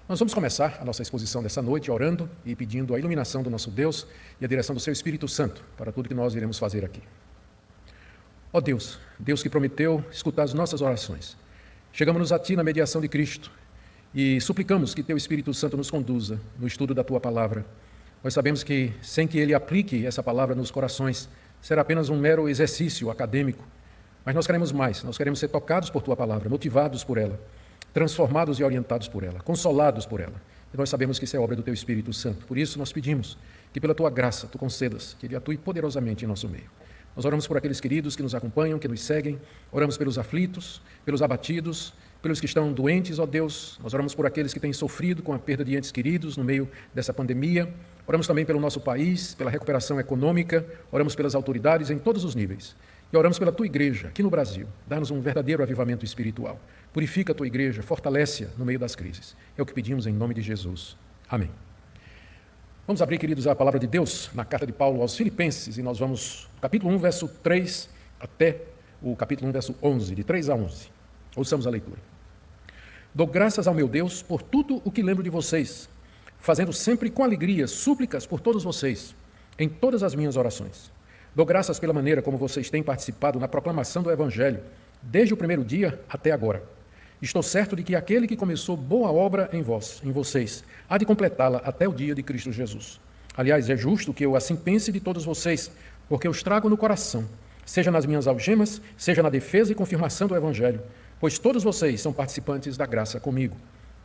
Nós vamos começar a nossa exposição dessa noite orando e pedindo a iluminação do nosso Deus e a direção do seu Espírito Santo para tudo que nós iremos fazer aqui. Ó Deus, Deus que prometeu escutar as nossas orações, chegamos-nos a Ti na mediação de Cristo e suplicamos que Teu Espírito Santo nos conduza no estudo da Tua Palavra. Nós sabemos que, sem que Ele aplique essa palavra nos corações, será apenas um mero exercício acadêmico, mas nós queremos mais, nós queremos ser tocados por Tua Palavra, motivados por ela, transformados e orientados por ela, consolados por ela. E nós sabemos que isso é obra do Teu Espírito Santo. Por isso nós pedimos que pela Tua graça Tu concedas, que Ele atue poderosamente em nosso meio. Nós oramos por aqueles queridos que nos acompanham, que nos seguem, oramos pelos aflitos, pelos abatidos, pelos que estão doentes, ó Deus. Nós oramos por aqueles que têm sofrido com a perda de entes queridos no meio dessa pandemia. Oramos também pelo nosso país, pela recuperação econômica, oramos pelas autoridades em todos os níveis. E oramos pela Tua igreja, aqui no Brasil. Dá-nos um verdadeiro avivamento espiritual. Purifica a Tua igreja, fortalece-a no meio das crises. É o que pedimos em nome de Jesus. Amém. Vamos abrir, queridos, a palavra de Deus na carta de Paulo aos Filipenses, e nós vamos, capítulo 1, verso 3, até o capítulo 1, verso 11, de 3 a 11. Ouçamos a leitura. Dou graças ao meu Deus por tudo o que lembro de vocês, fazendo sempre com alegria súplicas por todos vocês, em todas as minhas orações. Dou graças pela maneira como vocês têm participado na proclamação do Evangelho, desde o primeiro dia até agora. Estou certo de que aquele que começou boa obra em vocês, há de completá-la até o dia de Cristo Jesus. Aliás, é justo que eu assim pense de todos vocês, porque eu os trago no coração, seja nas minhas algemas, seja na defesa e confirmação do Evangelho, pois todos vocês são participantes da graça comigo.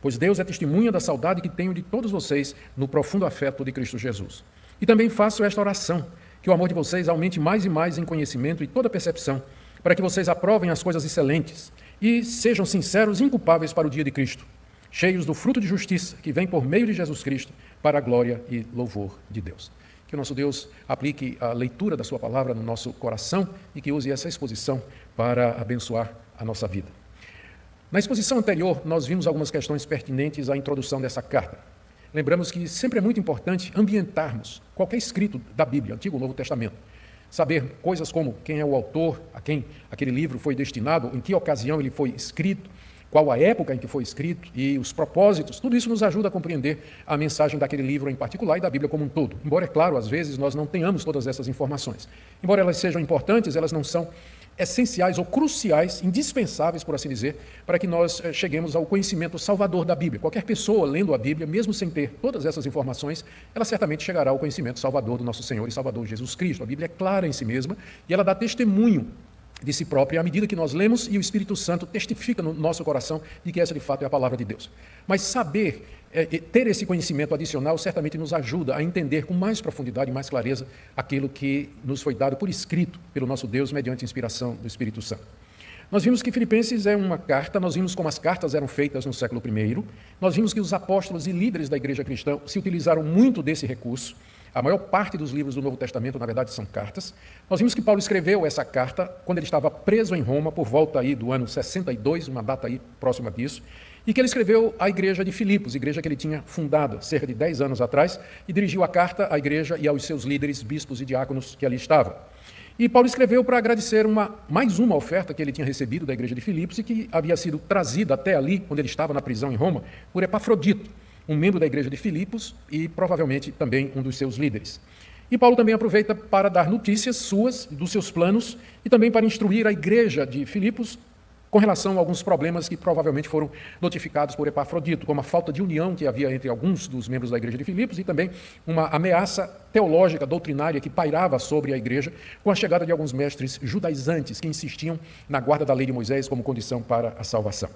Pois Deus é testemunha da saudade que tenho de todos vocês no profundo afeto de Cristo Jesus. E também faço esta oração, que o amor de vocês aumente mais e mais em conhecimento e toda percepção, para que vocês aprovem as coisas excelentes e sejam sinceros e inculpáveis para o dia de Cristo, cheios do fruto de justiça que vem por meio de Jesus Cristo para a glória e louvor de Deus. Que o nosso Deus aplique a leitura da sua palavra no nosso coração e que use essa exposição para abençoar a nossa vida. Na exposição anterior, nós vimos algumas questões pertinentes à introdução dessa carta. Lembramos que sempre é muito importante ambientarmos qualquer escrito da Bíblia, Antigo ou Novo Testamento. Saber coisas como quem é o autor, a quem aquele livro foi destinado, em que ocasião ele foi escrito, qual a época em que foi escrito e os propósitos, tudo isso nos ajuda a compreender a mensagem daquele livro em particular e da Bíblia como um todo. Embora, é claro, às vezes nós não tenhamos todas essas informações. Embora elas sejam importantes, elas não são essenciais ou cruciais, indispensáveis, por assim dizer, para que nós cheguemos ao conhecimento salvador da Bíblia. Qualquer pessoa lendo a Bíblia, mesmo sem ter todas essas informações, ela certamente chegará ao conhecimento salvador do nosso Senhor e Salvador Jesus Cristo. A Bíblia é clara em si mesma e ela dá testemunho de si própria à medida que nós lemos e o Espírito Santo testifica no nosso coração de que essa de fato é a palavra de Deus. Mas saber, ter esse conhecimento adicional certamente nos ajuda a entender com mais profundidade e mais clareza aquilo que nos foi dado por escrito pelo nosso Deus mediante a inspiração do Espírito Santo. Nós vimos que Filipenses é uma carta, nós vimos como as cartas eram feitas no século I, nós vimos que os apóstolos e líderes da igreja cristã se utilizaram muito desse recurso. A maior parte dos livros do Novo Testamento, na verdade, são cartas. Nós vimos que Paulo escreveu essa carta quando ele estava preso em Roma, por volta aí do ano 62, uma data aí próxima disso, e que ele escreveu à igreja de Filipos, igreja que ele tinha fundado cerca de 10 anos atrás, e dirigiu a carta à igreja e aos seus líderes, bispos e diáconos que ali estavam. E Paulo escreveu para agradecer mais uma oferta que ele tinha recebido da igreja de Filipos e que havia sido trazida até ali, onde ele estava na prisão em Roma, por Epafrodito, um membro da igreja de Filipos e provavelmente também um dos seus líderes. E Paulo também aproveita para dar notícias suas, dos seus planos, e também para instruir a igreja de Filipos com relação a alguns problemas que provavelmente foram notificados por Epafrodito, como a falta de união que havia entre alguns dos membros da igreja de Filipos e também uma ameaça teológica, doutrinária, que pairava sobre a igreja com a chegada de alguns mestres judaizantes que insistiam na guarda da lei de Moisés como condição para a salvação.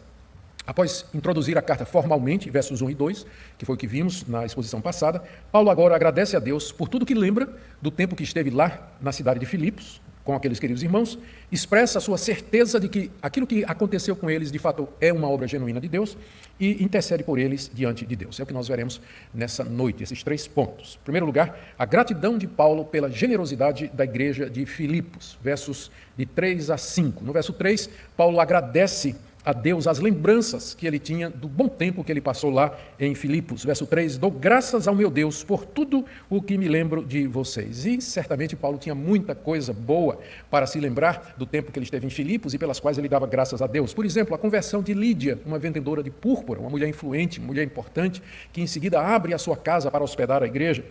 Após introduzir a carta formalmente, versos 1 e 2, que foi o que vimos na exposição passada, Paulo agora agradece a Deus por tudo que lembra do tempo que esteve lá na cidade de Filipos, com aqueles queridos irmãos, expressa a sua certeza de que aquilo que aconteceu com eles, de fato, é uma obra genuína de Deus e intercede por eles diante de Deus. É o que nós veremos nessa noite, esses 3 pontos. Em primeiro lugar, a gratidão de Paulo pela generosidade da igreja de Filipos, versos de 3 a 5. No verso 3, Paulo agradece a Deus as lembranças que ele tinha do bom tempo que ele passou lá em Filipos. Verso 3, dou graças ao meu Deus por tudo o que me lembro de vocês. E certamente Paulo tinha muita coisa boa para se lembrar do tempo que ele esteve em Filipos e pelas quais ele dava graças a Deus. Por exemplo, a conversão de Lídia, uma vendedora de púrpura, uma mulher influente, uma mulher importante, que em seguida abre a sua casa para hospedar a igreja.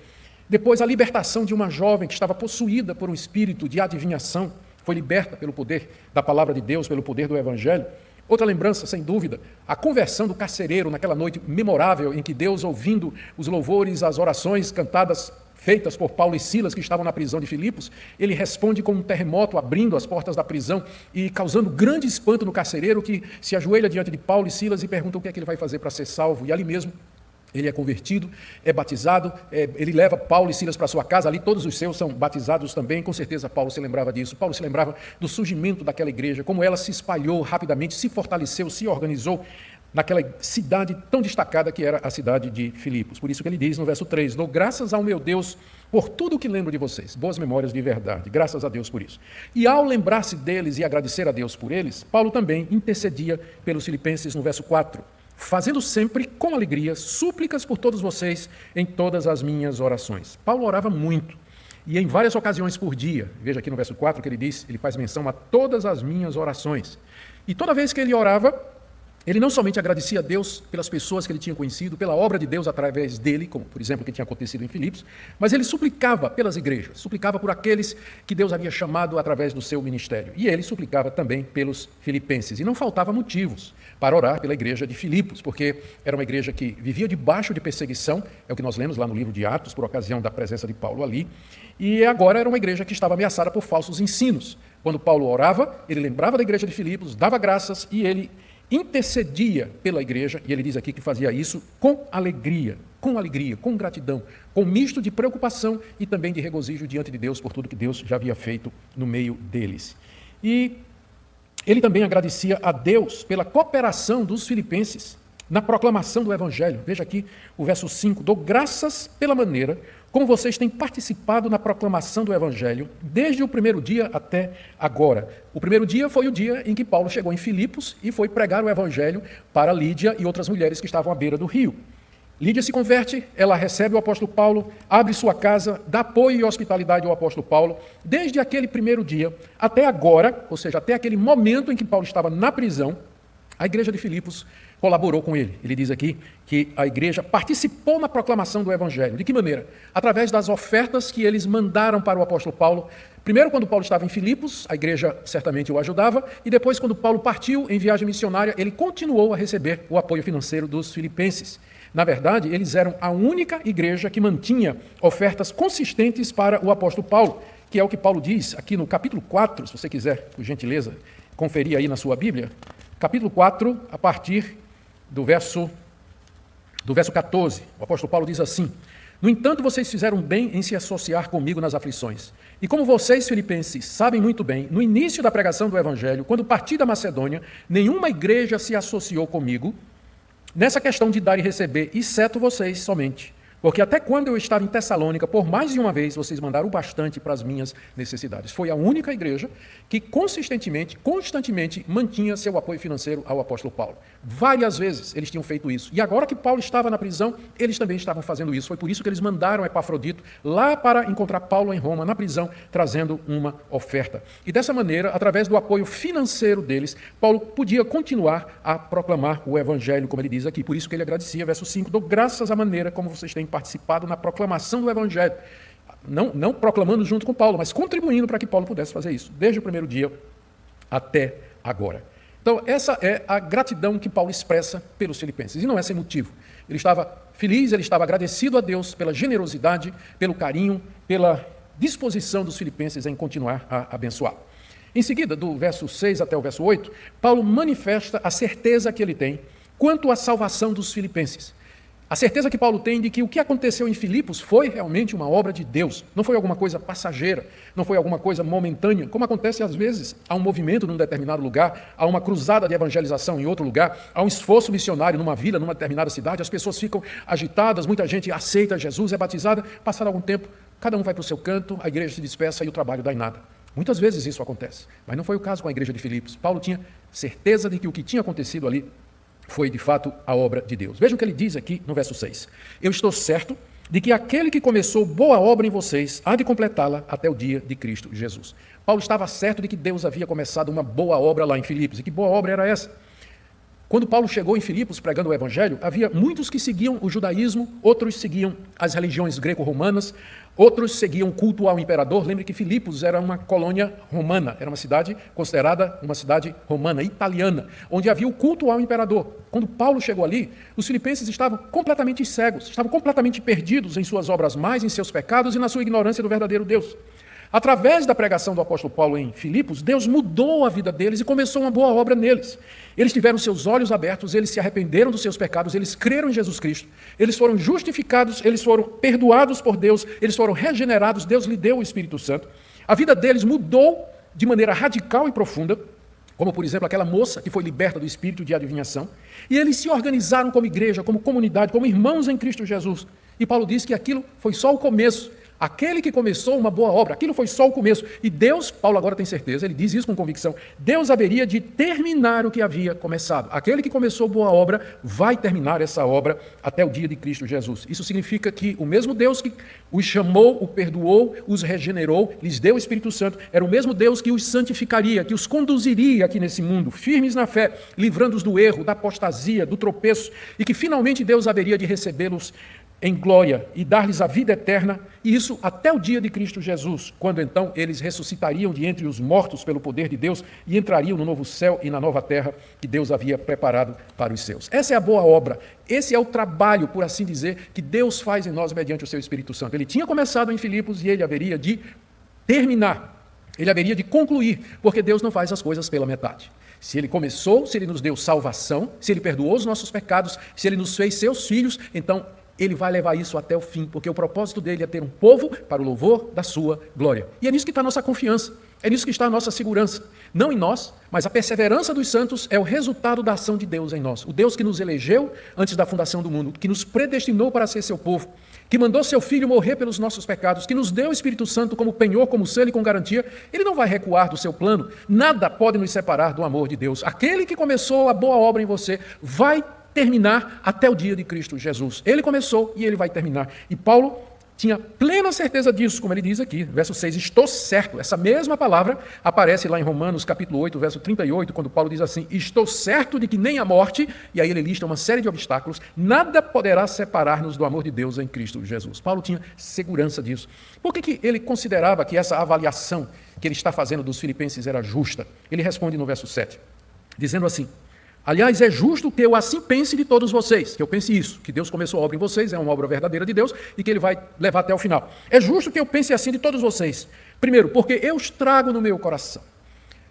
Depois, a libertação de uma jovem que estava possuída por um espírito de adivinhação, foi liberta pelo poder da palavra de Deus, pelo poder do Evangelho. Outra lembrança, sem dúvida, a conversão do carcereiro naquela noite memorável em que Deus, ouvindo os louvores, as orações cantadas, feitas por Paulo e Silas, que estavam na prisão de Filipos, ele responde com um terremoto, abrindo as portas da prisão e causando grande espanto no carcereiro, que se ajoelha diante de Paulo e Silas e pergunta o que é que ele vai fazer para ser salvo. E ali mesmo ele é convertido, é batizado, ele leva Paulo e Silas para sua casa, ali todos os seus são batizados também, com certeza Paulo se lembrava disso. Paulo se lembrava do surgimento daquela igreja, como ela se espalhou rapidamente, se fortaleceu, se organizou naquela cidade tão destacada que era a cidade de Filipos. Por isso que ele diz no verso 3, dou graças ao meu Deus por tudo o que lembro de vocês, boas memórias de verdade, graças a Deus por isso. E ao lembrar-se deles e agradecer a Deus por eles, Paulo também intercedia pelos filipenses no verso 4, fazendo sempre com alegria súplicas por todos vocês em todas as minhas orações. Paulo orava muito e em várias ocasiões por dia. Veja aqui no verso 4 que ele diz, ele faz menção a todas as minhas orações. E toda vez que ele orava, ele não somente agradecia a Deus pelas pessoas que ele tinha conhecido, pela obra de Deus através dele, como por exemplo o que tinha acontecido em Filipos, mas ele suplicava pelas igrejas, suplicava por aqueles que Deus havia chamado através do seu ministério. E ele suplicava também pelos filipenses. E não faltava motivos para orar pela igreja de Filipos, porque era uma igreja que vivia debaixo de perseguição, é o que nós lemos lá no livro de Atos, por ocasião da presença de Paulo ali, e agora era uma igreja que estava ameaçada por falsos ensinos. Quando Paulo orava, ele lembrava da igreja de Filipos, dava graças e ele intercedia pela igreja, e ele diz aqui que fazia isso com alegria, com gratidão, com misto de preocupação e também de regozijo diante de Deus por tudo que Deus já havia feito no meio deles. E ele também agradecia a Deus pela cooperação dos filipenses na proclamação do Evangelho. Veja aqui o verso 5, dou graças pela maneira como vocês têm participado na proclamação do Evangelho, desde o primeiro dia até agora. O primeiro dia foi o dia em que Paulo chegou em Filipos e foi pregar o Evangelho para Lídia e outras mulheres que estavam à beira do rio. Lídia se converte, ela recebe o apóstolo Paulo, abre sua casa, dá apoio e hospitalidade ao apóstolo Paulo. Desde aquele primeiro dia até agora, ou seja, até aquele momento em que Paulo estava na prisão, a igreja de Filipos colaborou com ele. Ele diz aqui que a igreja participou na proclamação do Evangelho. De que maneira? Através das ofertas que eles mandaram para o apóstolo Paulo. Primeiro, quando Paulo estava em Filipos, a igreja certamente o ajudava, e depois, quando Paulo partiu em viagem missionária, ele continuou a receber o apoio financeiro dos filipenses. Na verdade, eles eram a única igreja que mantinha ofertas consistentes para o apóstolo Paulo, que é o que Paulo diz aqui no capítulo 4, se você quiser, por gentileza, conferir aí na sua Bíblia. Capítulo 4, a partir do verso 14, o apóstolo Paulo diz assim: no entanto, vocês fizeram bem em se associar comigo nas aflições. E como vocês, filipenses, sabem muito bem, no início da pregação do Evangelho, quando parti da Macedônia, nenhuma igreja se associou comigo nessa questão de dar e receber, exceto vocês somente. Porque até quando eu estava em Tessalônica, por mais de uma vez, vocês mandaram bastante para as minhas necessidades. Foi a única igreja que constantemente mantinha seu apoio financeiro ao apóstolo Paulo. Várias vezes eles tinham feito isso. E agora que Paulo estava na prisão, eles também estavam fazendo isso. Foi por isso que eles mandaram Epafrodito lá para encontrar Paulo em Roma, na prisão, trazendo uma oferta. E dessa maneira, através do apoio financeiro deles, Paulo podia continuar a proclamar o Evangelho, como ele diz aqui. Por isso que ele agradecia, verso 5, dou graças à maneira como vocês têm participado na proclamação do Evangelho. Não proclamando junto com Paulo, mas contribuindo para que Paulo pudesse fazer isso, desde o primeiro dia até agora. Então, essa é a gratidão que Paulo expressa pelos filipenses, e não é sem motivo. Ele estava feliz, ele estava agradecido a Deus pela generosidade, pelo carinho, pela disposição dos filipenses em continuar a abençoar. Em seguida, do verso 6 até o verso 8, Paulo manifesta a certeza que ele tem quanto à salvação dos filipenses. A certeza que Paulo tem de que o que aconteceu em Filipos foi realmente uma obra de Deus, não foi alguma coisa passageira, não foi alguma coisa momentânea, como acontece às vezes, há um movimento num determinado lugar, há uma cruzada de evangelização em outro lugar, há um esforço missionário numa vila, numa determinada cidade, as pessoas ficam agitadas, muita gente aceita Jesus, é batizada, passado algum tempo, cada um vai para o seu canto, a igreja se dispersa e o trabalho dá em nada. Muitas vezes isso acontece, mas não foi o caso com a igreja de Filipos. Paulo tinha certeza de que o que tinha acontecido ali foi de fato a obra de Deus. Vejam o que ele diz aqui no verso 6. Eu estou certo de que aquele que começou boa obra em vocês há de completá-la até o dia de Cristo Jesus. Paulo estava certo de que Deus havia começado uma boa obra lá em Filipos. E que boa obra era essa? Quando Paulo chegou em Filipos pregando o Evangelho, havia muitos que seguiam o judaísmo, outros seguiam as religiões greco-romanas, outros seguiam o culto ao imperador. Lembre que Filipos era uma colônia romana, era uma cidade considerada uma cidade romana, italiana, onde havia o culto ao imperador. Quando Paulo chegou ali, os filipenses estavam completamente cegos, estavam completamente perdidos em suas obras mais, em seus pecados e na sua ignorância do verdadeiro Deus. Através da pregação do apóstolo Paulo em Filipos, Deus mudou a vida deles e começou uma boa obra neles. Eles tiveram seus olhos abertos, eles se arrependeram dos seus pecados, eles creram em Jesus Cristo, eles foram justificados, eles foram perdoados por Deus, eles foram regenerados, Deus lhe deu o Espírito Santo. A vida deles mudou de maneira radical e profunda, como, por exemplo, aquela moça que foi liberta do espírito de adivinhação, e eles se organizaram como igreja, como comunidade, como irmãos em Cristo Jesus. E Paulo diz que aquilo foi só o começo. Aquele que começou uma boa obra, aquilo foi só o começo. E Deus, Paulo agora tem certeza, ele diz isso com convicção, Deus haveria de terminar o que havia começado. Aquele que começou boa obra vai terminar essa obra até o dia de Cristo Jesus. Isso significa que o mesmo Deus que os chamou, o perdoou, os regenerou, lhes deu o Espírito Santo, era o mesmo Deus que os santificaria, que os conduziria aqui nesse mundo, firmes na fé, livrando-os do erro, da apostasia, do tropeço, e que finalmente Deus haveria de recebê-los em glória e dar-lhes a vida eterna, e isso até o dia de Cristo Jesus, quando então eles ressuscitariam de entre os mortos pelo poder de Deus e entrariam no novo céu e na nova terra que Deus havia preparado para os seus. Essa é a boa obra, esse é o trabalho, por assim dizer, que Deus faz em nós mediante o seu Espírito Santo. Ele tinha começado em Filipos e ele haveria de terminar, ele haveria de concluir, porque Deus não faz as coisas pela metade. Se ele começou, se ele nos deu salvação, se ele perdoou os nossos pecados, se ele nos fez seus filhos, então ele vai levar isso até o fim, porque o propósito dele é ter um povo para o louvor da sua glória. E é nisso que está a nossa confiança, é nisso que está a nossa segurança. Não em nós, mas a perseverança dos santos é o resultado da ação de Deus em nós. O Deus que nos elegeu antes da fundação do mundo, que nos predestinou para ser seu povo, que mandou seu Filho morrer pelos nossos pecados, que nos deu o Espírito Santo como penhor, como selo e com garantia, ele não vai recuar do seu plano. Nada pode nos separar do amor de Deus. Aquele que começou a boa obra em você vai terminar até o dia de Cristo Jesus. Ele começou e ele vai terminar. E Paulo tinha plena certeza disso, como ele diz aqui, verso 6, estou certo. Essa mesma palavra aparece lá em Romanos capítulo 8, verso 38, quando Paulo diz assim, estou certo de que nem a morte, e aí ele lista uma série de obstáculos, nada poderá separar-nos do amor de Deus em Cristo Jesus. Paulo tinha segurança disso. Por que ele considerava que essa avaliação que ele está fazendo dos filipenses era justa? Ele responde no verso 7, dizendo assim, aliás, é justo que eu assim pense de todos vocês, que eu pense isso, que Deus começou a obra em vocês, é uma obra verdadeira de Deus e que ele vai levar até o final. É justo que eu pense assim de todos vocês. Primeiro, porque eu os trago no meu coração.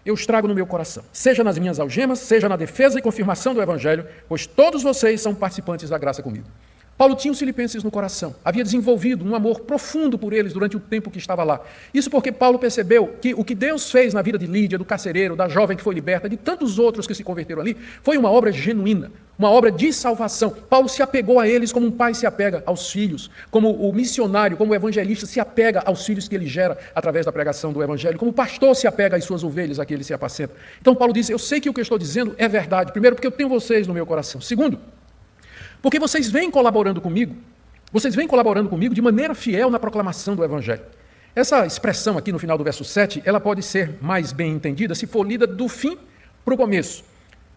Eu os trago no meu coração, seja nas minhas algemas, seja na defesa e confirmação do Evangelho, pois todos vocês são participantes da graça comigo. Paulo tinha os filipenses no coração, havia desenvolvido um amor profundo por eles durante o tempo que estava lá. Isso porque Paulo percebeu que o que Deus fez na vida de Lídia, do carcereiro, da jovem que foi liberta, de tantos outros que se converteram ali, foi uma obra genuína, uma obra de salvação. Paulo se apegou a eles como um pai se apega aos filhos, como o missionário, como o evangelista se apega aos filhos que ele gera através da pregação do evangelho, como o pastor se apega às suas ovelhas a que ele se apacenta. Então Paulo diz, eu sei que o que eu estou dizendo é verdade. Primeiro, porque eu tenho vocês no meu coração. Segundo, porque vocês vêm colaborando comigo de maneira fiel na proclamação do Evangelho. Essa expressão aqui no final do verso 7, ela pode ser mais bem entendida se for lida do fim para o começo.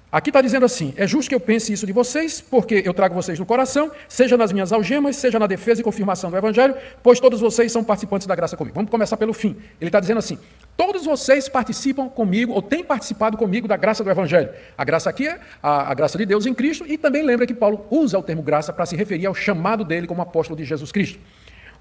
Aqui está dizendo assim, é justo que eu pense isso de vocês, porque eu trago vocês no coração, seja nas minhas algemas, seja na defesa e confirmação do Evangelho, pois todos vocês são participantes da graça comigo. Vamos começar pelo fim. Ele está dizendo assim, todos vocês participam comigo, ou têm participado comigo da graça do Evangelho. A graça aqui é a graça de Deus em Cristo, e também lembra que Paulo usa o termo graça para se referir ao chamado dele como apóstolo de Jesus Cristo.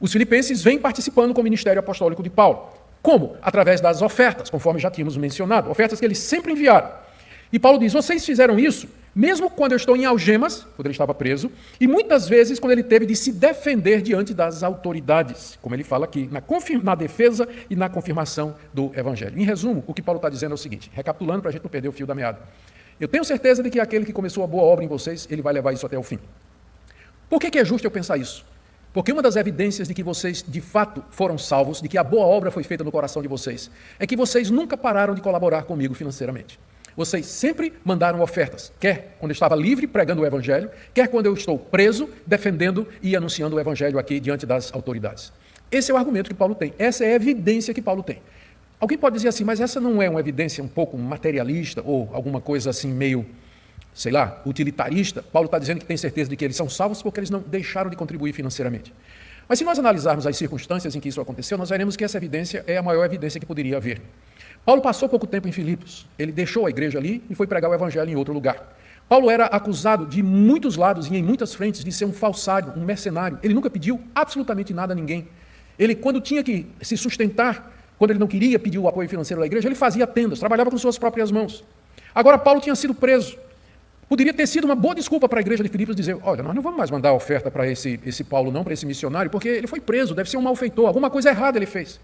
Os filipenses vêm participando com o ministério apostólico de Paulo. Como? Através das ofertas, conforme já tínhamos mencionado, ofertas que eles sempre enviaram. E Paulo diz, vocês fizeram isso, mesmo quando eu estou em algemas, quando ele estava preso, e muitas vezes quando ele teve de se defender diante das autoridades, como ele fala aqui, na defesa e na confirmação do Evangelho. Em resumo, o que Paulo está dizendo é o seguinte, recapitulando para a gente não perder o fio da meada. Eu tenho certeza de que aquele que começou a boa obra em vocês, ele vai levar isso até o fim. Por que é justo eu pensar isso? Porque uma das evidências de que vocês, de fato, foram salvos, de que a boa obra foi feita no coração de vocês, é que vocês nunca pararam de colaborar comigo financeiramente. Vocês sempre mandaram ofertas, quer quando eu estava livre pregando o Evangelho, quer quando eu estou preso defendendo e anunciando o Evangelho aqui diante das autoridades. Esse é o argumento que Paulo tem, essa é a evidência que Paulo tem. Alguém pode dizer assim, mas essa não é uma evidência um pouco materialista ou alguma coisa assim meio, sei lá, utilitarista? Paulo está dizendo que tem certeza de que eles são salvos porque eles não deixaram de contribuir financeiramente. Mas se nós analisarmos as circunstâncias em que isso aconteceu, nós veremos que essa evidência é a maior evidência que poderia haver. Paulo passou pouco tempo em Filipos, ele deixou a igreja ali e foi pregar o Evangelho em outro lugar. Paulo era acusado de muitos lados e em muitas frentes de ser um falsário, um mercenário. Ele nunca pediu absolutamente nada a ninguém. Ele, quando tinha que se sustentar, quando ele não queria pedir o apoio financeiro da igreja, ele fazia tendas, trabalhava com suas próprias mãos. Agora, Paulo tinha sido preso. Poderia ter sido uma boa desculpa para a igreja de Filipos dizer, olha, nós não vamos mais mandar oferta para esse Paulo não, para esse missionário, porque ele foi preso, deve ser um malfeitor, alguma coisa errada ele fez.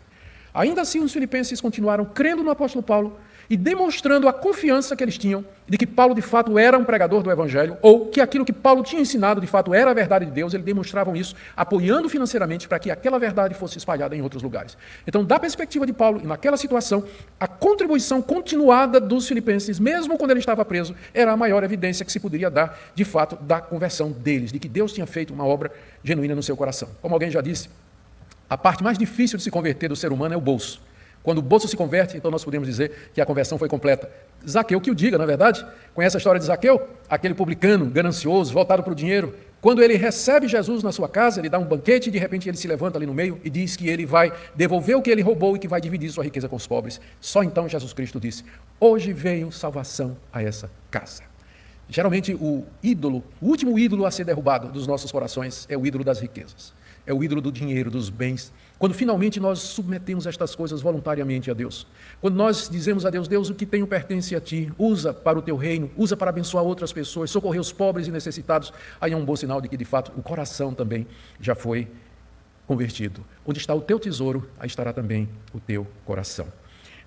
Ainda assim, os filipenses continuaram crendo no apóstolo Paulo e demonstrando a confiança que eles tinham de que Paulo, de fato, era um pregador do Evangelho, ou que aquilo que Paulo tinha ensinado, de fato, era a verdade de Deus. Eles demonstravam isso, apoiando financeiramente para que aquela verdade fosse espalhada em outros lugares. Então, da perspectiva de Paulo, e naquela situação, a contribuição continuada dos filipenses, mesmo quando ele estava preso, era a maior evidência que se poderia dar, de fato, da conversão deles, de que Deus tinha feito uma obra genuína no seu coração. Como alguém já disse, a parte mais difícil de se converter do ser humano é o bolso. Quando o bolso se converte, então nós podemos dizer que a conversão foi completa. Zaqueu que o diga, não é verdade? Conhece a história de Zaqueu? Aquele publicano, ganancioso, voltado para o dinheiro. Quando ele recebe Jesus na sua casa, ele dá um banquete e de repente ele se levanta ali no meio e diz que ele vai devolver o que ele roubou e que vai dividir sua riqueza com os pobres. Só então Jesus Cristo disse, hoje veio salvação a essa casa. Geralmente o último ídolo a ser derrubado dos nossos corações é o ídolo das riquezas. É o ídolo do dinheiro, dos bens. Quando finalmente nós submetemos estas coisas voluntariamente a Deus. Quando nós dizemos a Deus, Deus, o que tenho pertence a Ti, usa para o Teu reino, usa para abençoar outras pessoas, socorrer os pobres e necessitados, aí é um bom sinal de que, de fato, o coração também já foi convertido. Onde está o teu tesouro, aí estará também o teu coração.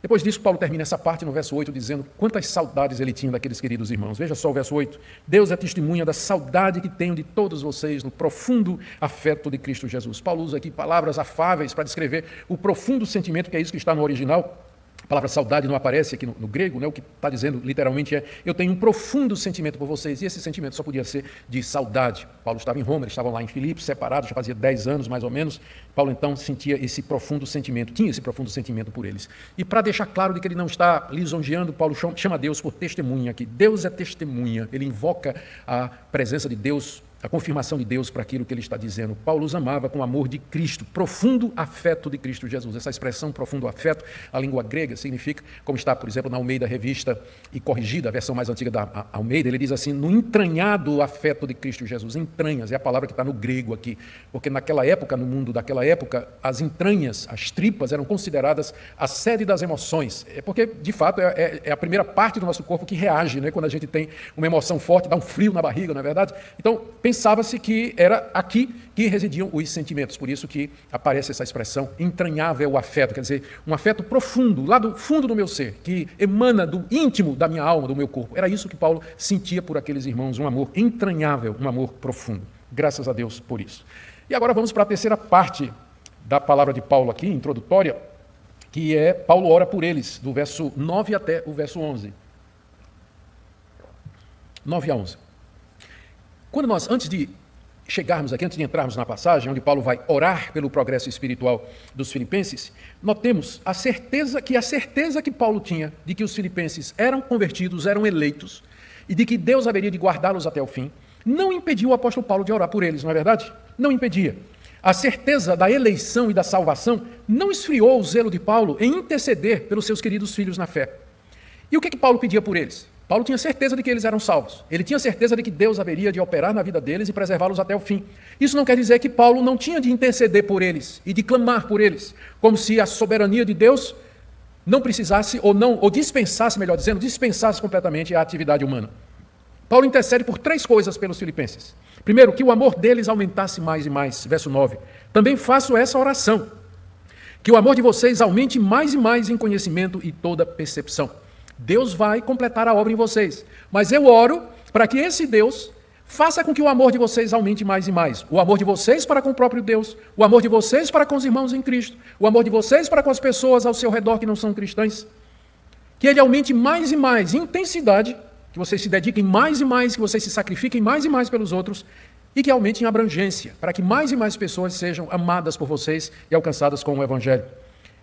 Depois disso, Paulo termina essa parte no verso 8, dizendo quantas saudades ele tinha daqueles queridos irmãos. Veja só o verso 8. Deus é testemunha da saudade que tenho de todos vocês no profundo afeto de Cristo Jesus. Paulo usa aqui palavras afáveis para descrever o profundo sentimento, que é isso que está no original. A palavra saudade não aparece aqui no grego, né? O que está dizendo literalmente é, eu tenho um profundo sentimento por vocês, e esse sentimento só podia ser de saudade. Paulo estava em Roma, eles estavam lá em Filipos, separados, já fazia 10 anos mais ou menos. Paulo então sentia esse profundo sentimento, tinha esse profundo sentimento por eles. E para deixar claro de que ele não está lisonjeando, Paulo chama Deus por testemunha aqui. Deus é testemunha, ele invoca a presença de Deus, a confirmação de Deus para aquilo que ele está dizendo. Paulo os amava com o amor de Cristo, profundo afeto de Cristo Jesus. Essa expressão, profundo afeto, a língua grega significa, como está, por exemplo, na Almeida Revista e Corrigida, a versão mais antiga da Almeida, ele diz assim, no entranhado afeto de Cristo Jesus. Entranhas é a palavra que está no grego aqui, porque naquela época, no mundo daquela época, as entranhas, as tripas, eram consideradas a sede das emoções. É porque, de fato, é a primeira parte do nosso corpo que reage, né? Quando a gente tem uma emoção forte, dá um frio na barriga, não é verdade? Então, pensava-se que era aqui que residiam os sentimentos, por isso que aparece essa expressão, entranhável afeto, quer dizer, um afeto profundo, lá do fundo do meu ser, que emana do íntimo da minha alma, do meu corpo. Era isso que Paulo sentia por aqueles irmãos, um amor entranhável, um amor profundo. Graças a Deus por isso. E agora vamos para a terceira parte da palavra de Paulo aqui, introdutória, que é Paulo ora por eles, do verso 9 até o verso 11. 9 a 11. Quando nós, antes de chegarmos aqui, antes de entrarmos na passagem, onde Paulo vai orar pelo progresso espiritual dos filipenses, notemos a certeza que Paulo tinha de que os filipenses eram convertidos, eram eleitos, e de que Deus haveria de guardá-los até o fim, não impediu o apóstolo Paulo de orar por eles, não é verdade? Não impedia. A certeza da eleição e da salvação não esfriou o zelo de Paulo em interceder pelos seus queridos filhos na fé. E o que Paulo pedia por eles? Paulo tinha certeza de que eles eram salvos. Ele tinha certeza de que Deus haveria de operar na vida deles e preservá-los até o fim. Isso não quer dizer que Paulo não tinha de interceder por eles e de clamar por eles, como se a soberania de Deus não precisasse ou dispensasse, melhor dizendo, dispensasse completamente a atividade humana. Paulo intercede por 3 coisas pelos filipenses. Primeiro, que o amor deles aumentasse mais e mais. Verso 9. Também faço essa oração, que o amor de vocês aumente mais e mais em conhecimento e toda percepção. Deus vai completar a obra em vocês, mas eu oro para que esse Deus faça com que o amor de vocês aumente mais e mais. O amor de vocês para com o próprio Deus, o amor de vocês para com os irmãos em Cristo, o amor de vocês para com as pessoas ao seu redor que não são cristãs. que ele aumente mais e mais em intensidade, que vocês se dediquem mais e mais, que vocês se sacrifiquem mais e mais pelos outros, e que aumente em abrangência, para que mais e mais pessoas sejam amadas por vocês e alcançadas com o Evangelho.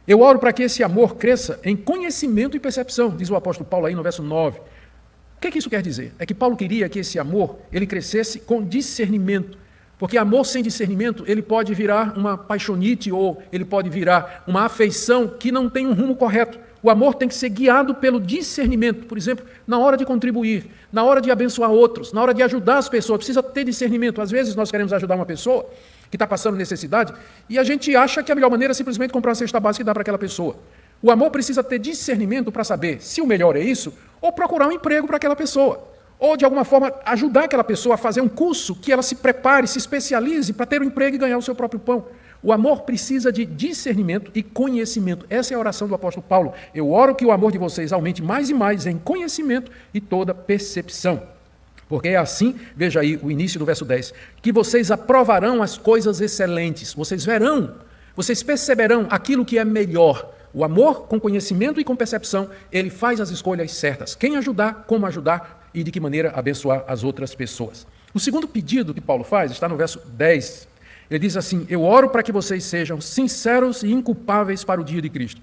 Eu oro para que esse amor cresça em conhecimento e percepção, diz o apóstolo Paulo aí no verso 9. O que isso quer dizer? É que Paulo queria que esse amor ele crescesse com discernimento, porque amor sem discernimento ele pode virar uma paixonite ou ele pode virar uma afeição que não tem um rumo correto. O amor tem que ser guiado pelo discernimento, por exemplo, na hora de contribuir, na hora de abençoar outros, na hora de ajudar as pessoas, precisa ter discernimento. Às vezes nós queremos ajudar uma pessoa que está passando necessidade e a gente acha que a melhor maneira é simplesmente comprar uma cesta básica e dar para aquela pessoa. O amor precisa ter discernimento para saber se o melhor é isso ou procurar um emprego para aquela pessoa. Ou, de alguma forma, ajudar aquela pessoa a fazer um curso que ela se prepare, se especialize para ter um emprego e ganhar o seu próprio pão. O amor precisa de discernimento e conhecimento. Essa é a oração do apóstolo Paulo. Eu oro que o amor de vocês aumente mais e mais em conhecimento e toda percepção. Porque é assim, veja aí o início do verso 10, que vocês aprovarão as coisas excelentes. Vocês verão, vocês perceberão aquilo que é melhor. O amor com conhecimento e com percepção, ele faz as escolhas certas. Quem ajudar, como ajudar e de que maneira abençoar as outras pessoas. O segundo pedido que Paulo faz está no verso 10. Ele diz assim, eu oro para que vocês sejam sinceros e inculpáveis para o dia de Cristo.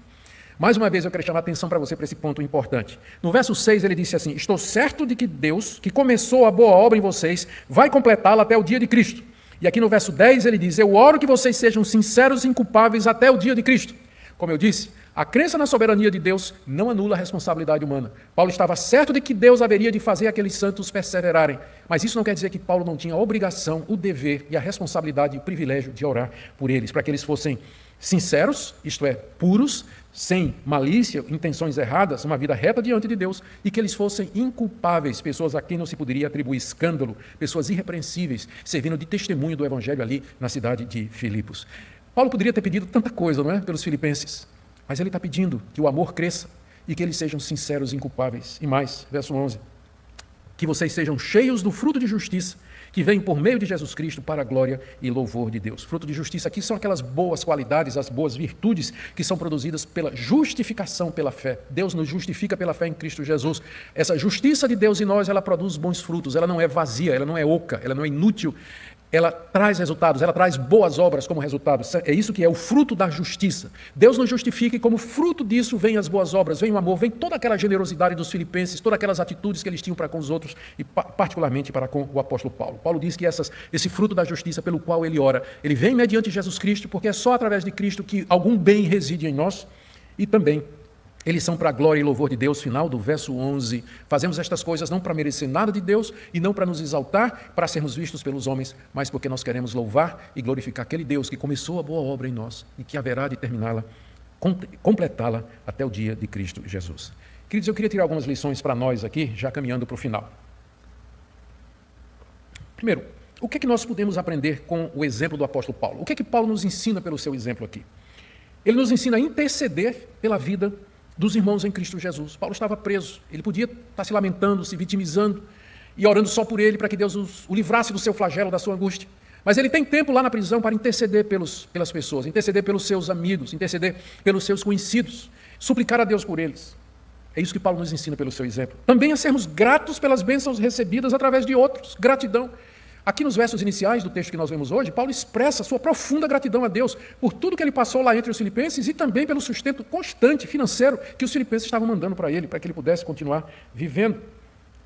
Mais uma vez eu quero chamar a atenção para você para esse ponto importante. No verso 6 ele disse assim, estou certo de que Deus, que começou a boa obra em vocês, vai completá-la até o dia de Cristo. E aqui no verso 10 ele diz, eu oro que vocês sejam sinceros e inculpáveis até o dia de Cristo. Como eu disse, a crença na soberania de Deus não anula a responsabilidade humana. Paulo estava certo de que Deus haveria de fazer aqueles santos perseverarem, mas isso não quer dizer que Paulo não tinha a obrigação, o dever e a responsabilidade e o privilégio de orar por eles, para que eles fossem sinceros, isto é, puros, sem malícia, intenções erradas, uma vida reta diante de Deus, e que eles fossem inculpáveis, pessoas a quem não se poderia atribuir escândalo, pessoas irrepreensíveis, servindo de testemunho do Evangelho ali na cidade de Filipos. Paulo poderia ter pedido tanta coisa, não é, pelos filipenses, mas ele está pedindo que o amor cresça e que eles sejam sinceros e inculpáveis. E mais, verso 11, que vocês sejam cheios do fruto de justiça que vem por meio de Jesus Cristo para a glória e louvor de Deus. Fruto de justiça aqui são aquelas boas qualidades, as boas virtudes que são produzidas pela justificação pela fé. Deus nos justifica pela fé em Cristo Jesus. Essa justiça de Deus em nós, ela produz bons frutos, ela não é vazia, ela não é oca, ela não é inútil. Ela traz resultados, ela traz boas obras como resultado. É isso que é o fruto da justiça. Deus nos justifica e como fruto disso vem as boas obras, vem o amor, vem toda aquela generosidade dos filipenses, todas aquelas atitudes que eles tinham para com os outros e particularmente para com o apóstolo Paulo. Paulo diz que esse fruto da justiça pelo qual ele ora, ele vem mediante Jesus Cristo, porque é só através de Cristo que algum bem reside em nós e também eles são para a glória e louvor de Deus, final do verso 11. Fazemos estas coisas não para merecer nada de Deus e não para nos exaltar, para sermos vistos pelos homens, mas porque nós queremos louvar e glorificar aquele Deus que começou a boa obra em nós e que haverá de terminá-la, completá-la até o dia de Cristo Jesus. Queridos, eu queria tirar algumas lições para nós aqui, já caminhando para o final. Primeiro, o que é que nós podemos aprender com o exemplo do apóstolo Paulo? O que é que Paulo nos ensina pelo seu exemplo aqui? Ele nos ensina a interceder pela vida dos irmãos em Cristo Jesus. Paulo estava preso, ele podia estar se lamentando, se vitimizando e orando só por ele, para que Deus o livrasse do seu flagelo, da sua angústia. Mas ele tem tempo lá na prisão para interceder pelas pessoas, interceder pelos seus amigos, interceder pelos seus conhecidos, suplicar a Deus por eles. É isso que Paulo nos ensina pelo seu exemplo. Também a sermos gratos pelas bênçãos recebidas através de outros, gratidão. Aqui nos versos iniciais do texto que nós vemos hoje, Paulo expressa sua profunda gratidão a Deus por tudo que ele passou lá entre os filipenses e também pelo sustento constante financeiro que os filipenses estavam mandando para ele ele pudesse continuar vivendo.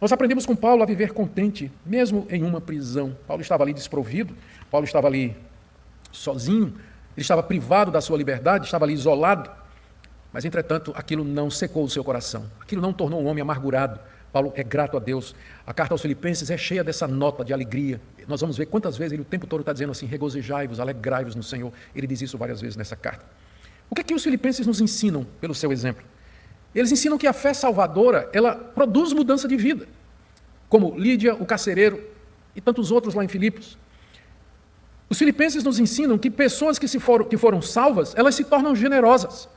Nós aprendemos com Paulo a viver contente, mesmo em uma prisão. Paulo estava ali desprovido, Paulo estava ali sozinho, ele estava privado da sua liberdade, estava ali isolado, mas entretanto aquilo não secou o seu coração, aquilo não tornou um homem amargurado. Paulo é grato a Deus. A carta aos Filipenses é cheia dessa nota de alegria. Nós vamos ver quantas vezes ele o tempo todo está dizendo assim, regozijai-vos, alegrai-vos no Senhor. Ele diz isso várias vezes nessa carta. O que é que os filipenses nos ensinam pelo seu exemplo? Eles ensinam que a fé salvadora, ela produz mudança de vida. Como Lídia, o carcereiro e tantos outros lá em Filipos. Os filipenses nos ensinam que pessoas que foram salvas, elas se tornam generosas.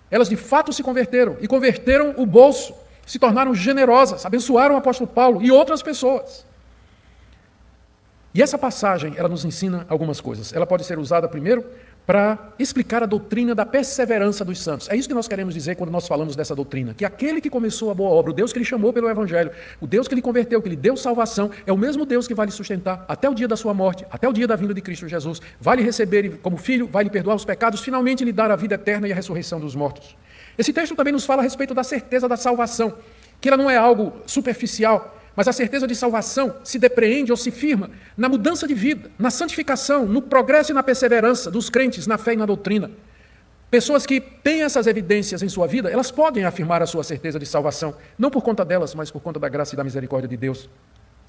Elas de fato se converteram e converteram o bolso. Se tornaram generosas, abençoaram o apóstolo Paulo e outras pessoas. E essa passagem, ela nos ensina algumas coisas. Ela pode ser usada primeiro para explicar a doutrina da perseverança dos santos. É isso que nós queremos dizer quando nós falamos dessa doutrina, que aquele que começou a boa obra, o Deus que lhe chamou pelo Evangelho, o Deus que lhe converteu, que lhe deu salvação, é o mesmo Deus que vai lhe sustentar até o dia da sua morte, até o dia da vinda de Cristo Jesus, vai lhe receber como filho, vai lhe perdoar os pecados, finalmente lhe dar a vida eterna e a ressurreição dos mortos. Esse texto também nos fala a respeito da certeza da salvação, que ela não é algo superficial, mas a certeza de salvação se depreende ou se firma na mudança de vida, na santificação, no progresso e na perseverança dos crentes na fé e na doutrina. Pessoas que têm essas evidências em sua vida, elas podem afirmar a sua certeza de salvação, não por conta delas, mas por conta da graça e da misericórdia de Deus.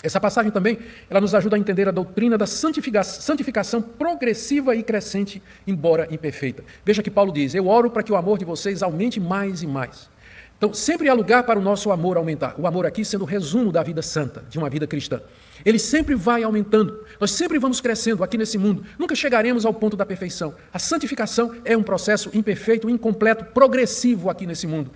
Essa passagem também, ela nos ajuda a entender a doutrina da santificação progressiva e crescente, embora imperfeita. Veja que Paulo diz: eu oro para que o amor de vocês aumente mais e mais. Então, sempre há lugar para o nosso amor aumentar. O amor aqui sendo o resumo da vida santa, de uma vida cristã. Ele sempre vai aumentando. Nós sempre vamos crescendo aqui nesse mundo. Nunca chegaremos ao ponto da perfeição. A santificação é um processo imperfeito, incompleto, progressivo aqui nesse mundo.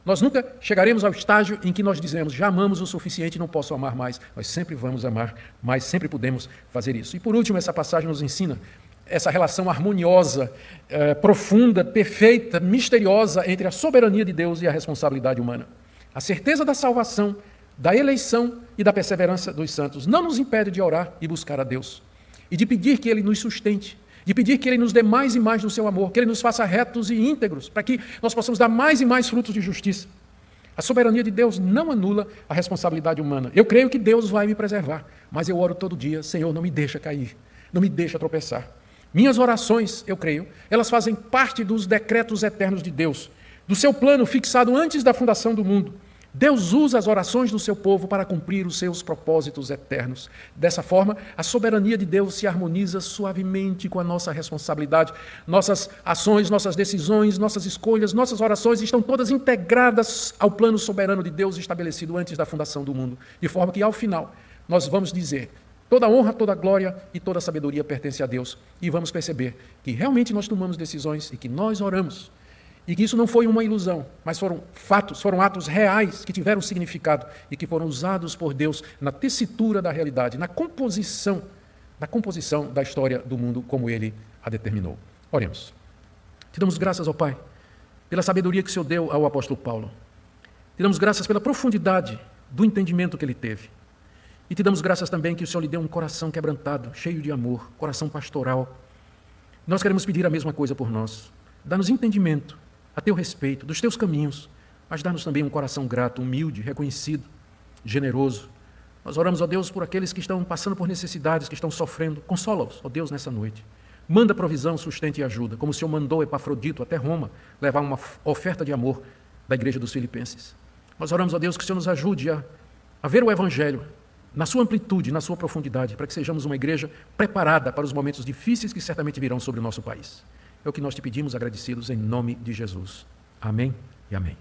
Nós nunca chegaremos ao estágio em que nós dizemos: já amamos o suficiente, não posso amar mais. Nós sempre vamos amar, mas sempre podemos fazer isso. E por último, essa passagem nos ensina essa relação harmoniosa, profunda, perfeita, misteriosa entre a soberania de Deus e a responsabilidade humana. A certeza da salvação, da eleição e da perseverança dos santos não nos impede de orar e buscar a Deus, e de pedir que Ele nos sustente, de pedir que Ele nos dê mais e mais do seu amor, que Ele nos faça retos e íntegros, para que nós possamos dar mais e mais frutos de justiça. A soberania de Deus não anula a responsabilidade humana. Eu creio que Deus vai me preservar, mas eu oro todo dia: Senhor, não me deixa cair, não me deixa tropeçar. Minhas orações, eu creio, elas fazem parte dos decretos eternos de Deus, do seu plano fixado antes da fundação do mundo. Deus usa as orações do seu povo para cumprir os seus propósitos eternos. Dessa forma, a soberania de Deus se harmoniza suavemente com a nossa responsabilidade. Nossas ações, nossas decisões, nossas escolhas, nossas orações estão todas integradas ao plano soberano de Deus estabelecido antes da fundação do mundo. De forma que, ao final, nós vamos dizer: toda honra, toda glória e toda sabedoria pertence a Deus. E vamos perceber que realmente nós tomamos decisões e que nós oramos. E que isso não foi uma ilusão, mas foram fatos, foram atos reais que tiveram significado e que foram usados por Deus na tessitura da realidade, na composição da história do mundo como Ele a determinou. Oremos. Te damos graças, ó Pai, pela sabedoria que o Senhor deu ao apóstolo Paulo. Te damos graças pela profundidade do entendimento que ele teve. E te damos graças também que o Senhor lhe deu um coração quebrantado, cheio de amor, coração pastoral. Nós queremos pedir a mesma coisa por nós. Dá-nos entendimento a teu respeito, dos teus caminhos, mas dá-nos também um coração grato, humilde, reconhecido, generoso. Nós oramos, ó Deus, por aqueles que estão passando por necessidades, que estão sofrendo. Consola-os, ó Deus, nessa noite. Manda provisão, sustento e ajuda, como o Senhor mandou Epafrodito até Roma levar uma oferta de amor da igreja dos Filipenses. Nós oramos, ó Deus, que o Senhor nos ajude a ver o Evangelho na sua amplitude, na sua profundidade, para que sejamos uma igreja preparada para os momentos difíceis que certamente virão sobre o nosso país. É o que nós te pedimos, agradecidos, em nome de Jesus. Amém e amém.